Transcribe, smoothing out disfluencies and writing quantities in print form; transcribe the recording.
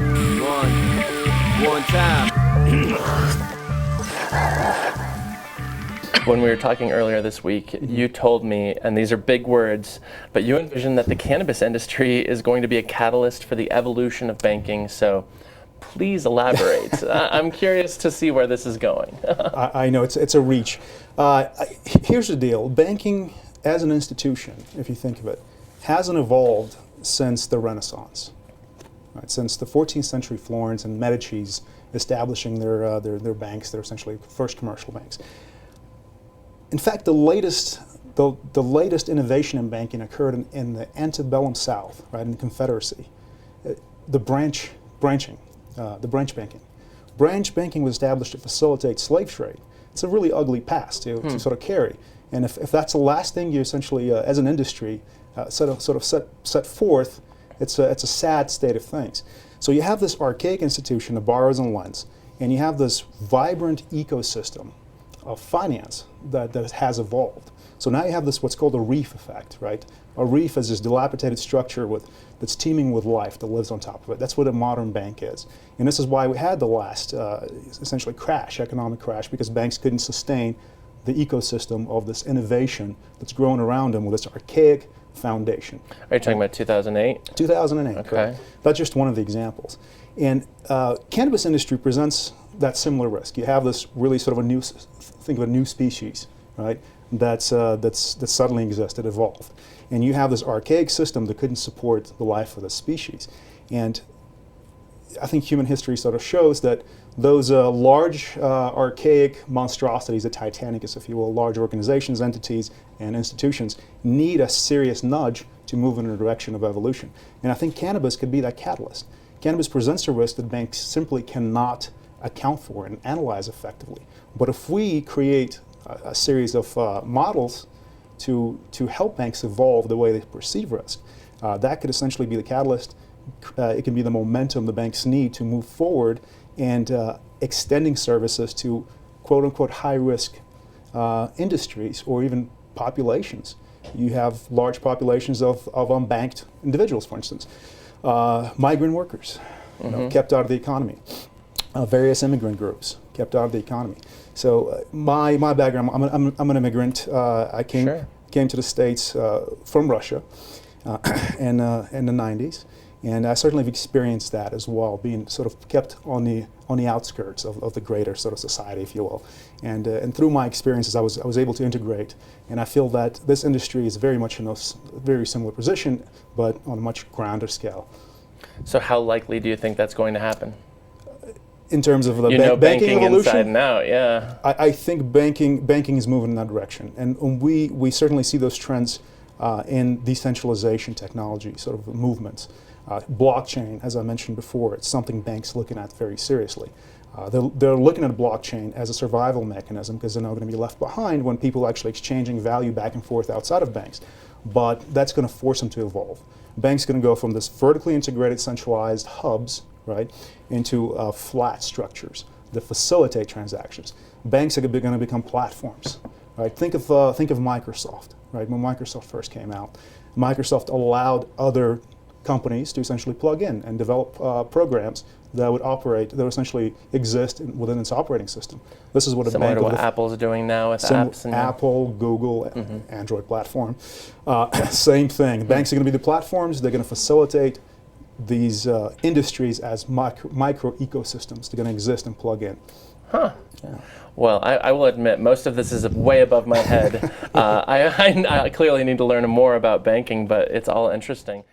One time. When we were talking earlier this week, you told me, and these are big words, but you envision that the cannabis industry is going to be a catalyst for the evolution of banking. So please elaborate. I'm curious to see where this is going. I know it's a reach. Here's the deal. Banking as an institution, if you think of it, hasn't evolved since the Renaissance. Right? Since the 14th century Florence and Medici's establishing their banks, they're essentially first commercial banks. In fact, the latest innovation in banking occurred in the antebellum South, right, in the Confederacy. The branch banking. Branch banking was established to facilitate slave trade. It's a really ugly past to sort of carry. And if that's the last thing you essentially, as an industry, set forth, it's a sad state of things. So you have this archaic institution that borrows and lends, and you have this vibrant ecosystem of finance that has evolved. So now you have this what's called a reef effect, right? A reef is this dilapidated structure that's teeming with life that lives on top of it. That's what a modern bank is. And this is why we had the last essentially economic crash, because banks couldn't sustain the ecosystem of this innovation that's grown around them with this archaic foundation. Are you talking about 2008? 2008, okay. Correct. That's just one of the examples. And cannabis industry presents that similar risk. You have this really sort of think of a new species, right? That suddenly existed, evolved. And you have this archaic system that couldn't support the life of the species. And I think human history sort of shows that those large, archaic monstrosities, the Titanicus, if you will, large organizations, entities, and institutions, need a serious nudge to move in a direction of evolution. And I think cannabis could be that catalyst. Cannabis presents a risk that banks simply cannot account for and analyze effectively. But if we create a series of models to help banks evolve the way they perceive risk, that could essentially be the catalyst. It can be the momentum the banks need to move forward and extending services to quote-unquote high-risk industries or even populations. You have large populations of unbanked individuals, for instance, migrant workers, kept out of the economy, various immigrant groups kept out of the economy. So my background, I'm an immigrant. I came to the States from Russia in the 90s. And I certainly have experienced that as well, being sort of kept on the outskirts of the greater sort of society, if you will. And through my experiences, I was able to integrate. And I feel that this industry is very much in a very similar position, but on a much grander scale. So how likely do you think that's going to happen? In terms of the banking banking evolution, inside and out, yeah. I think banking is moving in that direction, and we certainly see those trends in decentralization technology sort of movements. Blockchain, as I mentioned before, it's something banks looking at very seriously. They're looking at blockchain as a survival mechanism because they're not going to be left behind when people are actually exchanging value back and forth outside of banks. But that's going to force them to evolve. Banks are going to go from this vertically integrated centralized hubs, right, into flat structures that facilitate transactions. Banks are going to become platforms, right? Think of Microsoft, right? When Microsoft first came out, Microsoft allowed other companies to essentially plug in and develop programs that would essentially exist within its operating system. This is what Similar a bank to what Apple's doing now with apps. And Apple, Google, Android platform. Same thing. Banks are going to be the platforms. They're going to facilitate these industries as micro ecosystems. They're going to exist and plug in. Huh. Yeah. Well, I will admit, most of this is way above my head. I clearly need to learn more about banking, but it's all interesting.